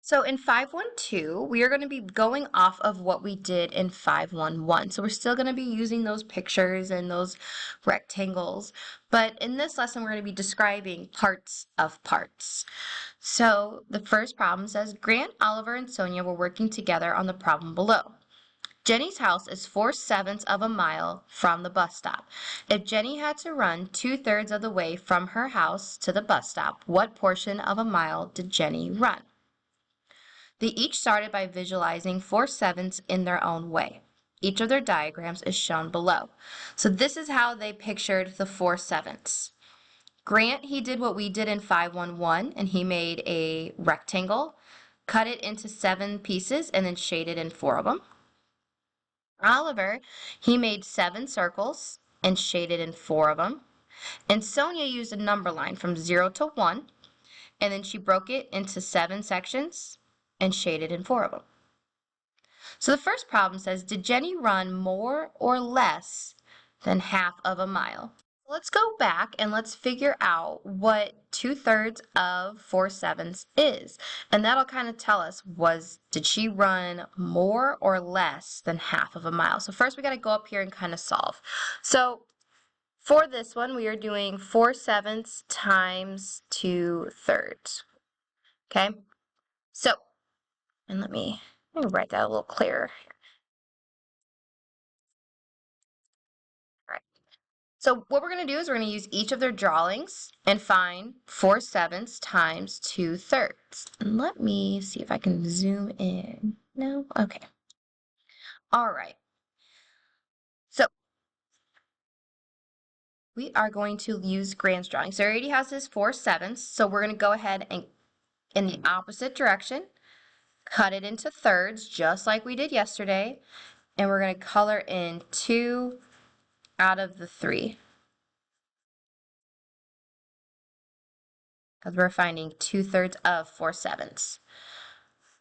So in 512, we are going to be going off of what we did in 511. So we're still going to be using those pictures and those rectangles. But in this lesson, we're going to be describing parts of parts. So the first problem says, Grant, Oliver, and Sonia were working together on the problem below. Jenny's house is 4/7 of a mile from the bus stop. If Jenny had to run 2/3 of the way from her house to the bus stop, what portion of a mile did Jenny run? They each started by visualizing 4/7 in their own way. Each of their diagrams is shown below. So this is how they pictured the 4/7. Grant, he did what we did in 511, and he made a rectangle, cut it into 7 pieces, and then shaded in 4 of them. Oliver, he made 7 circles and shaded in 4 of them. And Sonia used a number line from 0 to 1, and then she broke it into 7 sections and shaded in 4 of them. So the first problem says, did Jenny run more or less than half of a mile? Let's go back and let's figure out what 2/3 of 4/7 is. And that'll kind of tell us, did she run more or less than half of a mile? So first we got to go up here and kind of solve. So for this one, we are doing 4/7 times 2/3. Okay? So, and let me write that a little clearer. So what we're going to do is we're going to use each of their drawings and find 4/7 times 2/3. And let me see if I can zoom in. No? Okay. All right. So we are going to use Grant's drawing. So he already has his 4/7, so we're going to go ahead and in the opposite direction, cut it into thirds just like we did yesterday, and we're going to color in 2 out of the 3. Because we're finding 2/3 of 4/7.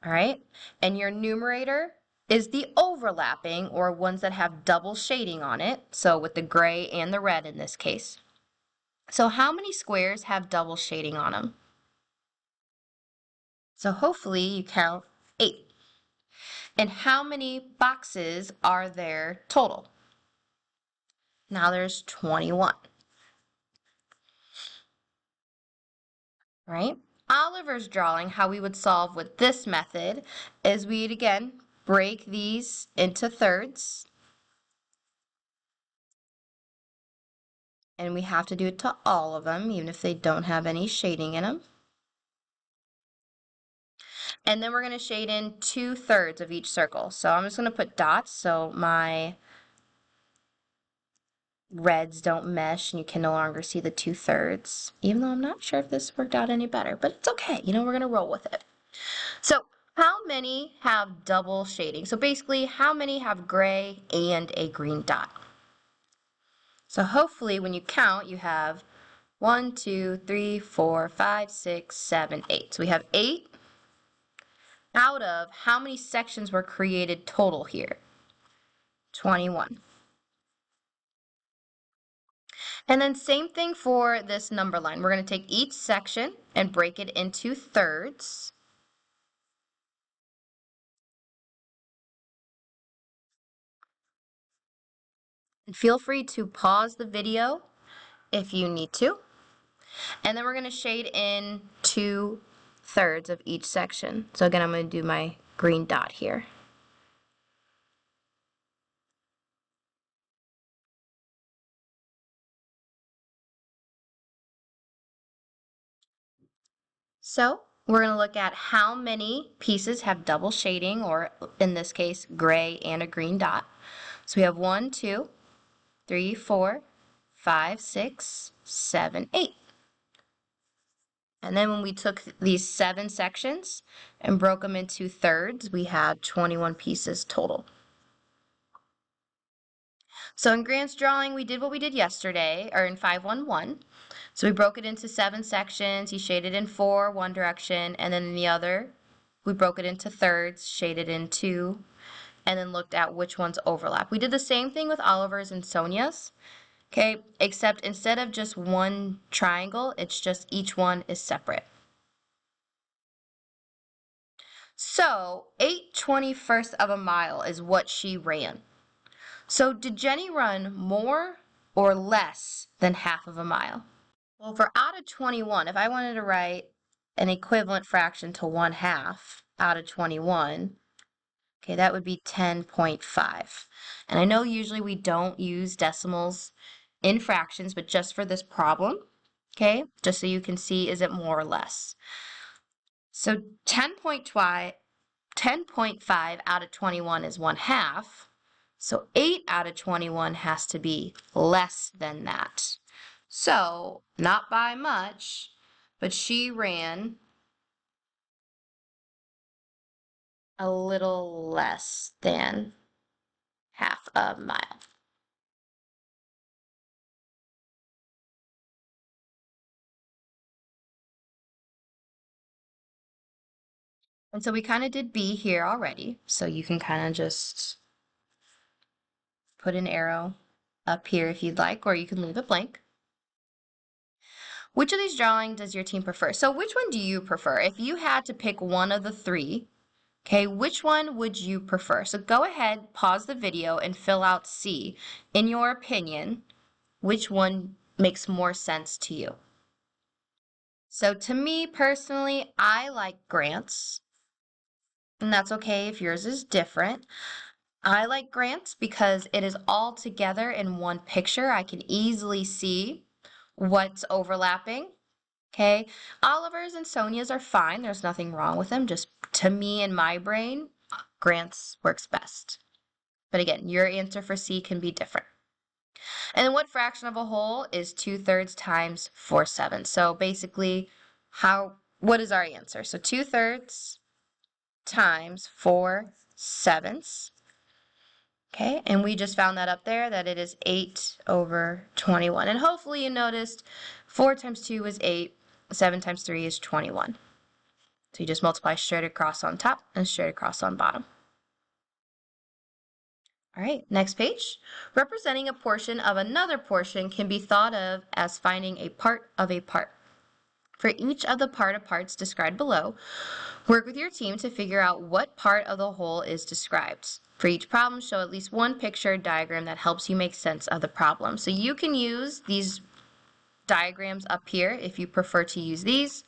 All right, and your numerator is the overlapping, or ones that have double shading on it, so with the gray and the red in this case. So how many squares have double shading on them? So hopefully you count 8. And how many boxes are there total? Now there's 21. Right? Oliver's drawing, how we would solve with this method is we'd again break these into thirds. And we have to do it to all of them, even if they don't have any shading in them. And then we're going to shade in 2/3 of each circle. So I'm just going to put dots so my reds don't mesh and you can no longer see the 2/3, even though I'm not sure if this worked out any better, but it's okay. You know, we're going to roll with it. So how many have double shading? So basically, how many have gray and a green dot? So hopefully when you count, you have 1, 2, 3, 4, 5, 6, 7, 8. So we have 8 out of how many sections were created total here? 21. And then same thing for this number line. We're going to take each section and break it into thirds. And feel free to pause the video if you need to. And then we're going to shade in 2/3 of each section. So again, I'm going to do my green dot here. So we're going to look at how many pieces have double shading, or in this case, gray and a green dot. So we have 1, 2, 3, 4, 5, 6, 7, 8. And then when we took these 7 sections and broke them into thirds, we had 21 pieces total. So in Grant's drawing, we did what we did yesterday, or in 511. So we broke it into 7 sections. He shaded in 4 one direction, and then in the other, we broke it into thirds, shaded in 2, and then looked at which ones overlap. We did the same thing with Oliver's and Sonia's, okay, except instead of just one triangle, it's just each one is separate. So 8/21 of a mile is what she ran. So did Jenny run more or less than half of a mile? Well, for out of 21, if I wanted to write an equivalent fraction to 1/2 out of 21, okay, that would be 10.5. And I know usually we don't use decimals in fractions, but just for this problem, okay, just so you can see, is it more or less? So 10.5 out of 21 is 1/2. So 8 out of 21 has to be less than that. So not by much, but she ran a little less than half a mile. And so we kind of did B here already. So you can kind of just put an arrow up here if you'd like, or you can leave it blank. Which of these drawings does your team prefer? So which one do you prefer? If you had to pick one of the three, okay, which one would you prefer? So go ahead, pause the video, and fill out C. In your opinion, which one makes more sense to you? So to me personally, I like Grant's, and that's okay if yours is different. I like Grant's because it is all together in one picture. I can easily see what's overlapping. Okay, Oliver's and Sonia's are fine. There's nothing wrong with them. Just to me in my brain, Grant's works best. But again, your answer for C can be different. And then what fraction of a whole is 2/3 times 4/7? So basically, what is our answer? So 2/3 times 4/7. Okay, and we just found that up there, that it is 8/21. And hopefully you noticed 4 times 2 is 8, 7 times 3 is 21. So you just multiply straight across on top and straight across on bottom. All right, next page. Representing a portion of another portion can be thought of as finding a part of a part. For each of the part of parts described below, work with your team to figure out what part of the whole is described. For each problem, show at least one picture or diagram that helps you make sense of the problem. So you can use these diagrams up here if you prefer to use these.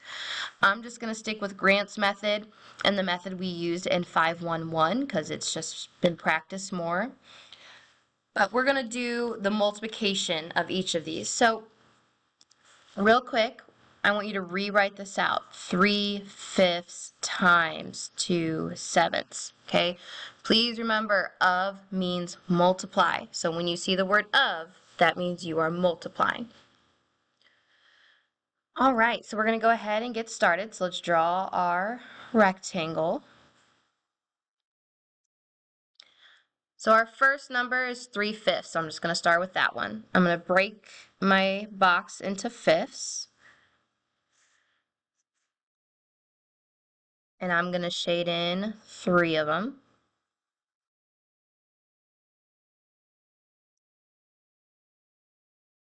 I'm just going to stick with Grant's method and the method we used in 511 because it's just been practiced more. But we're going to do the multiplication of each of these. So real quick, I want you to rewrite this out. 3/5 times 2/7. Okay? Please remember of means multiply. So when you see the word of, that means you are multiplying. All right, so we're going to go ahead and get started. So let's draw our rectangle. So our first number is 3/5, so I'm just going to start with that one. I'm going to break my box into fifths. And I'm going to shade in 3 of them.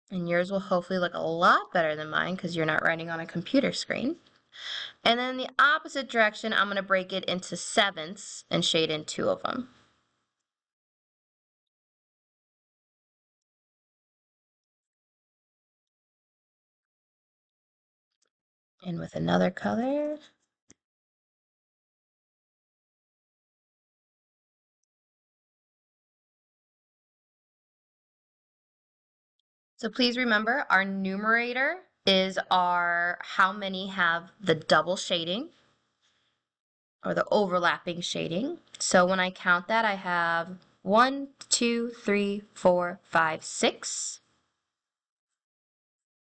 And yours will hopefully look a lot better than mine because you're not writing on a computer screen. And then the opposite direction, I'm going to break it into sevenths and shade in 2 of them. And with another color. So please remember, our numerator is our how many have the double shading or the overlapping shading. So when I count that, I have 1, 2, 3, 4, 5, 6.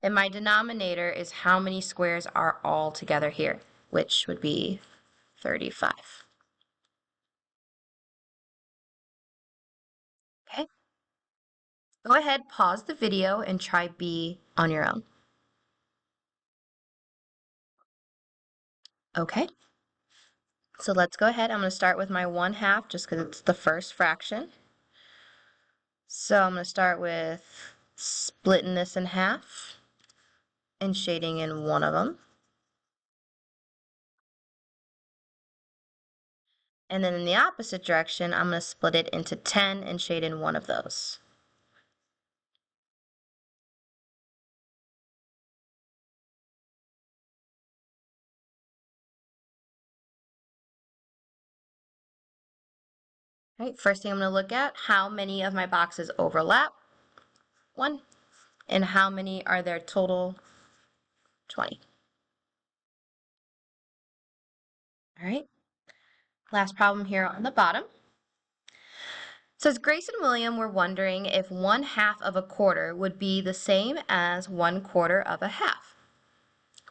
And my denominator is how many squares are all together here, which would be 35. Okay. Go ahead, pause the video, and try B on your own. Okay. So let's go ahead. I'm going to start with my 1/2 just because it's the first fraction. So I'm going to start with splitting this in half and shading in one of them. And then in the opposite direction, I'm going to split it into 10 and shade in one of those. All right, first thing I'm going to look at, how many of my boxes overlap? 1. And how many are there total? 20. All right, last problem here on the bottom. It says Grace and William were wondering if 1/2 of a quarter would be the same as 1/4 of a half.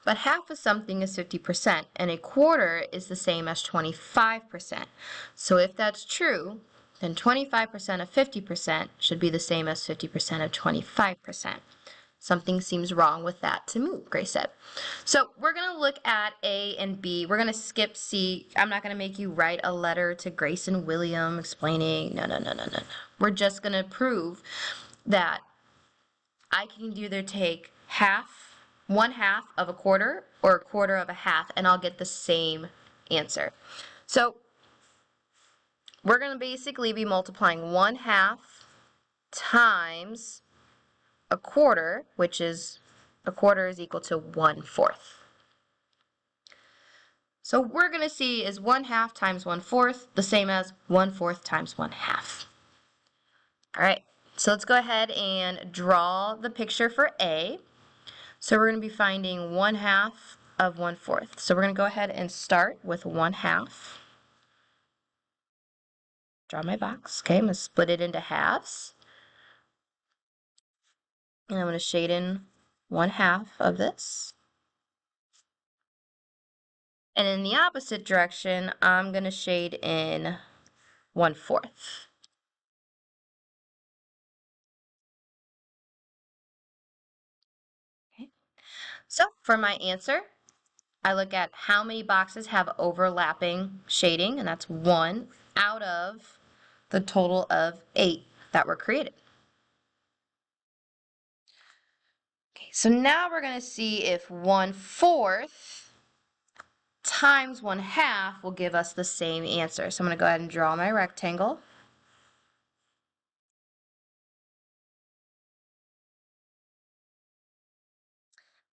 But half of something is 50%, and a quarter is the same as 25%. So if that's true, then 25% of 50% should be the same as 50% of 25%. Something seems wrong with that to me, Grace said. So we're going to look at A and B. We're going to skip C. I'm not going to make you write a letter to Grace and William explaining. No. We're just going to prove that I can either take 1/2 of a quarter or 1/4 of a half, and I'll get the same answer. So we're going to basically be multiplying 1/2 times a quarter, which is a quarter is equal to 1/4. So we're going to see is 1/2 times 1/4 the same as 1/4 times 1/2. All right, so let's go ahead and draw the picture for A. So we're going to be finding 1/2 of 1/4. So we're going to go ahead and start with 1/2. Draw my box. Okay, I'm going to split it into halves. And I'm going to shade in 1/2 of this. And in the opposite direction, I'm going to shade in 1/4. Okay. So for my answer, I look at how many boxes have overlapping shading, and that's 1 out of the total of 8 that were created. Okay, so now we're going to see if 1/4 times 1/2 will give us the same answer. So I'm going to go ahead and draw my rectangle.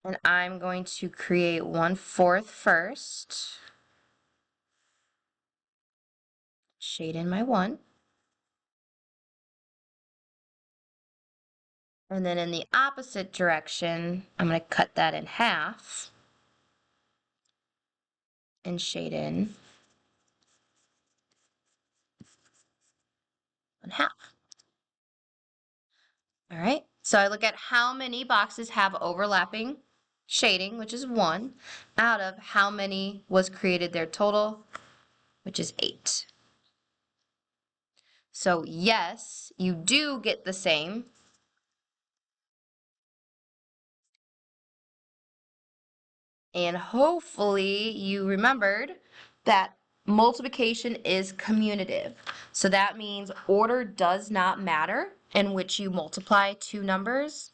And I'm going to create 1/4 first. Shade in my 1. And then in the opposite direction, I'm going to cut that in half and shade in 1/2. All right, so I look at how many boxes have overlapping shading, which is 1, out of how many was created their total, which is 8. So yes, you do get the same. And hopefully you remembered that multiplication is commutative. So that means order does not matter in which you multiply two numbers.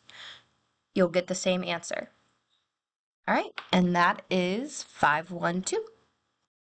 You'll get the same answer. All right, and that is 512.